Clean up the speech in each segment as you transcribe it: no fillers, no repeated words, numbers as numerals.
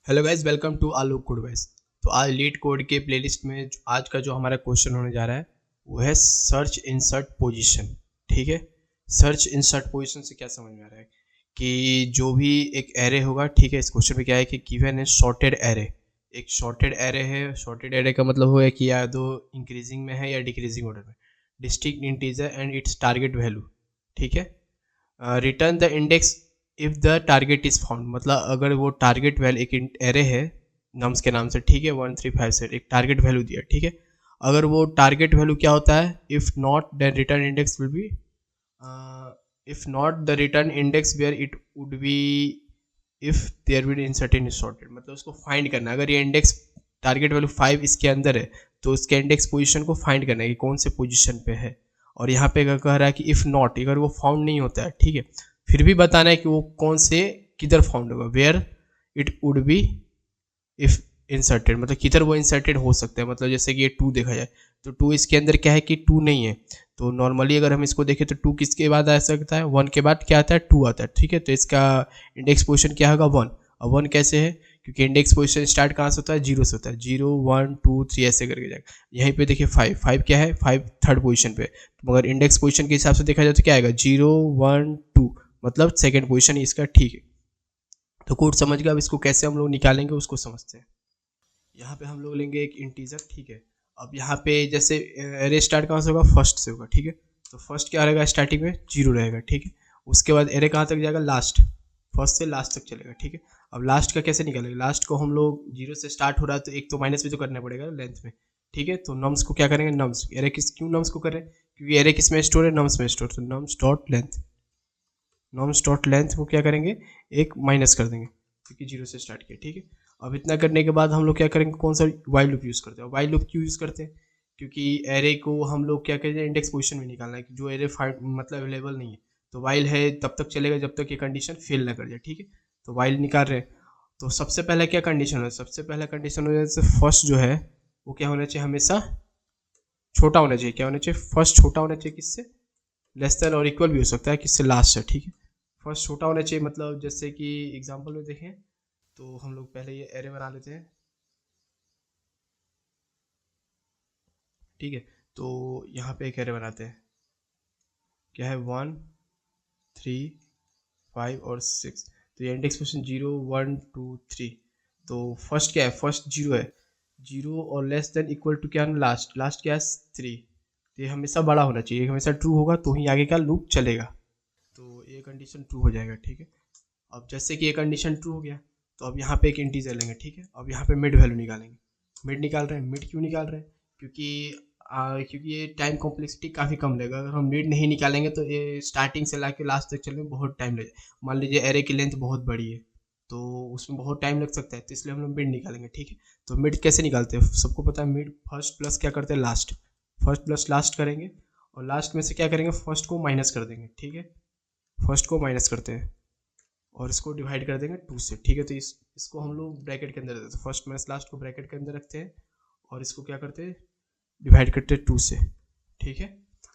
Hello guys, welcome to Alok code guys. तो आज leet code के प्लेलिस्ट में आज का जो हमारा क्वेश्चन होने जा रहा है वो है सर्च इंसर्ट पोजीशन। ठीक है, सर्च इंसर्ट पोजीशन से क्या समझ में आ रहा है कि जो भी एक एरे होगा, ठीक है, इस क्वेश्चन में क्या है कि गिवन है सॉर्टेड एरे। एक सॉर्टेड एरे है। सॉर्टेड एरे का मतलब होगा कि या तो इंक्रीजिंग में है या डिक्रीजिंग ऑर्डर में। Distinct integer and it's target value. ठीक है, return the index if the target is found. मतलब अगर वो टारगेट वैल्यू एक एरे है नम्स के नाम से, ठीक है, 1 3 5 7 एक टारगेट वैल्यू दिया, ठीक है। अगर वो टारगेट वैल्यू क्या होता है, if not then return index will be, if not the return index where it would be if there will insert in sorted. मतलब उसको फाइंड करना है। अगर ये इंडेक्स टारगेट वैल्यू 5 इसके अंदर है तो उसके इंडेक्स पोजीशन को फाइंड करना है कि कौन से पोजीशन पे है। और यहाँ पे क्या कह रहा है कि इफ नॉट, अगर वो फाउंड नहीं होता है, ठीक है, फिर भी बताना है कि वो कौन से किधर फाउंड होगा, where it would be if inserted. मतलब किधर वो इंसर्टेड हो सकता है। मतलब जैसे कि ये 2 देखा जाए तो 2 इसके अंदर क्या है कि 2 नहीं है। तो नॉर्मली अगर हम इसको देखें तो 2 किसके बाद आ सकता है, 1 के बाद क्या आता है, 2 आता है। ठीक है, तो इसका इंडेक्स पोजिशन क्या होगा, 1। और 1 कैसे है, क्योंकि इंडेक्स पोजिशन स्टार्ट कहाँ से होता है, 0 से होता है। 0 1 2 3 ऐसे करके जाएगा। यहीं पे देखिए 5 क्या है, 5 थर्ड पोजिशन पे। मगर इंडेक्स पोजिशन के हिसाब से देखा जाए तो क्या आएगा, 0 1 2, मतलब सेकेंड पोजिशन इसका। ठीक है, तो कोड समझ गया। अब इसको कैसे हम लोग निकालेंगे उसको समझते हैं। यहाँ पे हम लोग लेंगे एक इंटीजर, ठीक है। अब यहाँ पे जैसे एरे स्टार्ट कहाँ से होगा, फर्स्ट से होगा, ठीक है। तो फर्स्ट क्या रहेगा, स्टार्टिंग में 0 रहेगा, ठीक है। उसके बाद एरे कहाँ तक जाएगा, लास्ट, फर्स्ट से लास्ट तक चलेगा, ठीक है। अब लास्ट का कैसे निकालेंगे, लास्ट को हम लोग 0 से स्टार्ट हो रहा है तो एक तो माइनस भी तो करना पड़ेगा लेंथ में, ठीक है। तो नम्स को क्या करेंगे, नम्स एरे किस, क्यों नम्स को करें, क्योंकि एरे किस में स्टोर है, नम्स में स्टोर। तो nums dot length, norms dot length को क्या करेंगे, एक माइनस कर देंगे क्योंकि 0 से स्टार्ट किया, ठीक है। अब इतना करने के बाद हम लोग क्या करेंगे, कौन सा वाइल लूप यूज़ करते हैं। वाइल लूप क्यों यूज़ करते हैं, क्योंकि एरे को हम लोग क्या कहते हैं, इंडेक्स पोजीशन में निकालना है कि जो एरे मतलब अवेलेबल नहीं है। तो वाइल है तब तक चलेगा जब तक ये कंडीशन फेल ना कर जाए, ठीक है। तो वाइल निकाल रहे हैं तो सबसे पहले क्या कंडीशन है, सबसे पहला कंडीशन हो जाए फर्स्ट जो है वो क्या होना चाहिए, हमेशा छोटा होना चाहिए। क्या होना चाहिए, फर्स्ट छोटा होना चाहिए किससे, लेस देन और इक्वल भी हो सकता है किससे, लास्ट से, ठीक है। फर्स्ट छोटा होना चाहिए। मतलब जैसे कि एग्जांपल में देखें तो हम लोग पहले ये एरे बना लेते हैं, ठीक है। तो यहाँ पे एक एरे बनाते हैं, क्या है, 1 3 5 और 6। तो ये इंडेक्स पोजीशन 0 1 2 3। तो फर्स्ट क्या है, फर्स्ट 0 है, 0 और लेस देन इक्वल टू क्या है, लास्ट, लास्ट क्या है, 3। तो ये हमेशा बड़ा होना चाहिए, हमेशा ट्रू होगा तो ही आगे का लूप चलेगा। तो ये कंडीशन ट्रू हो जाएगा, ठीक है। अब जैसे कि ये कंडीशन ट्रू हो गया तो अब यहाँ पे एक इंटीजर लेंगे, ठीक है। अब यहाँ पे मिड वैल्यू निकालेंगे। मिड निकाल रहे हैं, मिड क्यों निकाल रहे हैं, क्योंकि ये टाइम कॉम्प्लेक्सिटी काफ़ी कम लेगा। अगर हम मिड नहीं निकालेंगे तो ये स्टार्टिंग से लाके लास्ट तक चलने में बहुत टाइम लगेगा। मान लीजिए एरे की लेंथ बहुत बड़ी है तो उसमें बहुत टाइम लग सकता है, तो इसलिए हम लोग मिड निकालेंगे, ठीक है। तो मिड कैसे निकालते हैं, सबको पता है, मिड फर्स्ट प्लस क्या करते हैं, लास्ट, फर्स्ट प्लस लास्ट करेंगे और लास्ट में से क्या करेंगे, फर्स्ट को माइनस कर देंगे, ठीक है। फर्स्ट को माइनस करते हैं और इसको डिवाइड कर देंगे 2 से, ठीक है। तो इसको हम लोग ब्रैकेट के अंदर देते हैं, फर्स्ट माइनस लास्ट को ब्रैकेट के अंदर रखते हैं और इसको क्या करते हैं, डिवाइड करते हैं 2 से, ठीक है।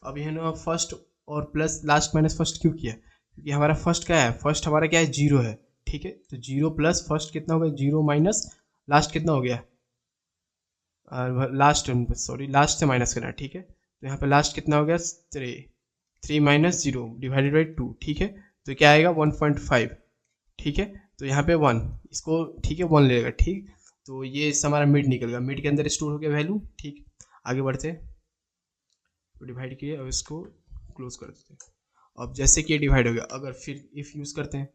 अब यह ना फर्स्ट और प्लस लास्ट माइनस फर्स्ट क्यों किया, क्योंकि हमारा फर्स्ट क्या है, फर्स्ट हमारा क्या है, 0 है, ठीक है। तो 0 प्लस फर्स्ट कितना हो गया, 0 माइनस लास्ट कितना हो गया, लास्ट, सॉरी, लास्ट से माइनस करना है, ठीक है। तो यहाँ पे लास्ट कितना हो गया, 3 माइनस 0 डिवाइडेड बाई 2, ठीक है। तो क्या आएगा, 1.5, ठीक है। तो यहाँ पे 1, इसको, ठीक है, 1 लेगा, ठीक। तो ये हमारा मिड निकल गया, मिड के अंदर स्टोर हो गया वैल्यू, ठीक। आगे बढ़ते हैं, तो डिवाइड किए और इसको क्लोज कर देते हैं। अब जैसे कि ये डिवाइड हो गया, अगर फिर इफ यूज़ करते हैं,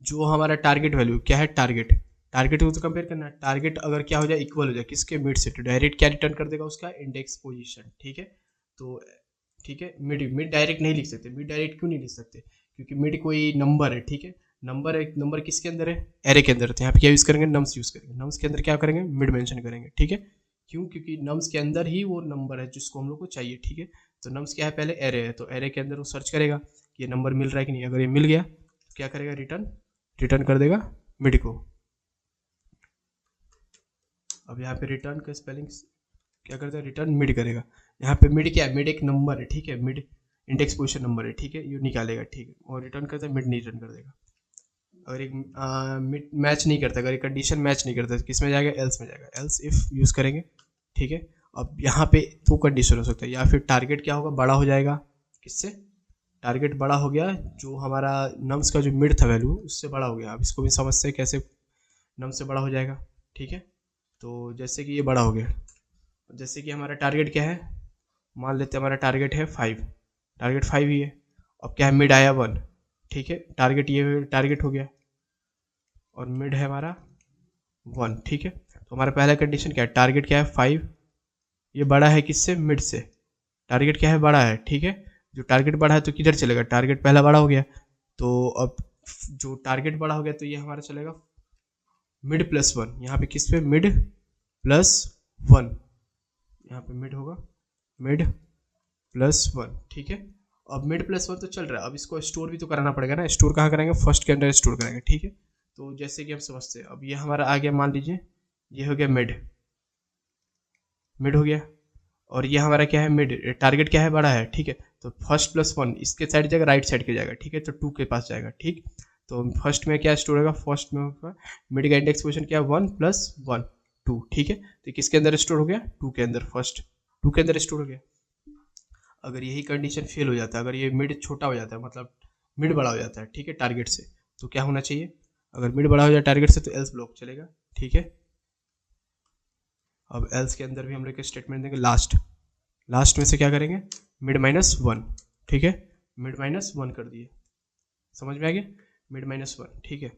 जो हमारा टारगेट वैल्यू क्या है, टारगेट, टारगेट को तो कंपेयर करना है। टारगेट अगर क्या हो जाए, इक्वल हो जाए किसके, मिड से, तो डायरेक्ट क्या रिटर्न कर देगा, उसका इंडेक्स पोजीशन, ठीक है। तो ठीक है, मिड, मिड डायरेक्ट नहीं लिख सकते। मिड डायरेक्ट क्यों नहीं लिख सकते, क्योंकि मिड कोई नंबर है, ठीक है। नंबर, एक नंबर किसके अंदर है, एरे के अंदर। तो यहाँ पे क्या यूज़ करेंगे, नम्स यूज़ करेंगे। नम्स के अंदर क्या करेंगे, मिड मेंशन करेंगे, ठीक है। क्यों, क्योंकि नम्स के अंदर ही वो नंबर है जिसको हम लोग को चाहिए, ठीक है। तो नम्स क्या है, पहले एरे है, तो एरे के अंदर वो सर्च करेगा कि ये नंबर मिल रहा है कि नहीं। अगर ये मिल गया तो क्या करेगा, रिटर्न, रिटर्न कर देगा मिड को। अब यहाँ पे रिटर्न का स्पेलिंग क्या करता है, रिटर्न मिड करेगा। यहाँ पे मिड क्या है, मिड एक नंबर है, ठीक है, मिड इंडेक्स पोजीशन नंबर है, ठीक है, ये निकालेगा, ठीक है, और रिटर्न करता है मिड, नहीं रिटर्न कर देगा। अगर एक मैच नहीं करता, अगर एक कंडीशन मैच नहीं करता तो किस में जाएगा, एल्स में जाएगा, एल्स इफ यूज़ करेंगे। ठीक है, अब यहाँ पे दो कंडीशन हो सकता है, या फिर टारगेट क्या होगा, बड़ा हो जाएगा, किससे, टारगेट बड़ा हो गया, जो हमारा नम्स का जो मिड था वैल्यू उससे बड़ा हो गया। अब इसको भी समझते हैं कैसे नम से बड़ा हो जाएगा। ठीक है, तो जैसे कि ये बड़ा हो गया, जैसे कि हमारा टारगेट क्या है, मान लेते हैं हमारा टारगेट है 5, टारगेट 5 ही है। अब क्या है, मिड आया 1। ठीक है, टारगेट ये टारगेट हो गया और मिड है हमारा 1। ठीक है, तो हमारा पहला कंडीशन क्या है, टारगेट क्या है 5, ये बड़ा है किससे, मिड से, टारगेट क्या है, बड़ा है। ठीक है, जो टारगेट बड़ा है तो किधर चलेगा, टारगेट पहला बड़ा हो गया, तो अब जो टारगेट बड़ा हो गया तो ये हमारा चलेगा मिड प्लस 1, यहाँ पे किस पे, मिड प्लस 1, यहाँ पे मिड होगा मिड प्लस 1। ठीक है, अब मिड प्लस 1 तो चल रहा है, अब इसको स्टोर भी तो कराना पड़ेगा ना, स्टोर कहाँ करेंगे, फर्स्ट के अंदर स्टोर करेंगे। ठीक है, तो जैसे कि हम समझते हैं, अब ये हमारा आ गया, मान लीजिए ये हो गया मिड, मिड हो गया, और ये हमारा क्या है, मिड, टारगेट क्या है, बड़ा है। ठीक है, तो फर्स्ट प्लस 1 इसके साइड जाएगा, राइट साइड के जाएगा। ठीक है, तो 2 के पास जाएगा। ठीक, तो फर्स्ट में क्या स्टोर होगा, फर्स्ट में होगा मिड का इंडेक्स पोजीशन क्या, 1 प्लस 1 2। ठीक है, तो किसके अंदर स्टोर हो गया, 2 के अंदर, फर्स्ट 2 के अंदर स्टोर हो गया। अगर यही कंडीशन फेल हो जाता है, अगर ये मिड छोटा हो जाता है, मतलब मिड बड़ा हो जाता है, ठीक है, टारगेट से, तो क्या होना चाहिए, अगर मिड बड़ा हो जाए टारगेट से तो एल्स ब्लॉक चलेगा। ठीक है, अब एल्स के अंदर भी हम लोग स्टेटमेंट देंगे, लास्ट, लास्ट में से क्या करेंगे, मिड माइनस 1। ठीक है, मिड माइनस 1 कर दिए, समझ में आ गया, मिड माइनस 1। ठीक है,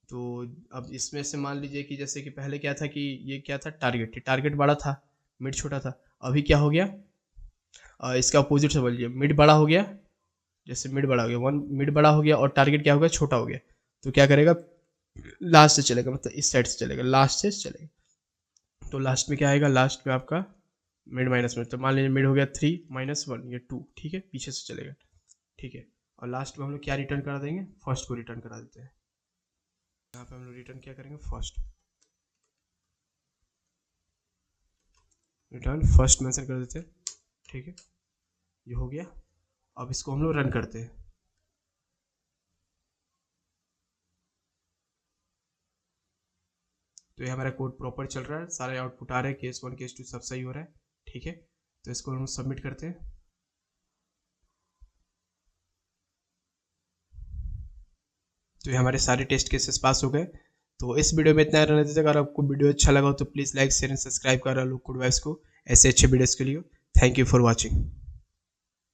तो अब इसमें से मान लीजिए कि जैसे कि पहले क्या था कि ये क्या था, टारगेट, टारगेट बड़ा था, मिड छोटा था, अभी क्या हो गया, इसका अपोजिट से बोलिए, मिड बड़ा हो गया, जैसे मिड बड़ा हो गया, 1 मिड बड़ा हो गया और टारगेट क्या हो गया, छोटा हो गया, तो क्या करेगा, लास्ट से चलेगा, मतलब इस साइड से चलेगा, लास्ट से चलेगा। तो लास्ट में क्या आएगा, लास्ट में आपका मिड माइनस में, तो मान लीजिए मिड हो गया 3 माइनस 1, ये 2। ठीक है, पीछे से चलेगा। ठीक है, और लास्ट में हम लोग क्या रिटर्न करा देंगे, फर्स्ट को रिटर्न करा देते हैं, यहाँ पे हम लोग रिटर्न क्या करेंगे, फर्स्ट, रिटर्न फर्स्ट मेंशन कर देते हैं। ठीक है, ये हो गया, अब इसको हम लोग रन करते हैं। तो ये हमारा कोड प्रॉपर चल रहा है, सारे आउटपुट आ रहे हैं, केस 1 केस 2 सब सही हो रहा है। ठीक है, तो इसको हम सबमिट करते हैं। तो ये हमारे सारे टेस्ट केसेस पास हो गए। तो इस वीडियो में इतना रहने देते, अगर आपको वीडियो अच्छा लगा हो तो please like share and subscribe करा लो कोड वाइस को ऐसे अच्छे वीडियोज़ के लिए। Thank you for watching.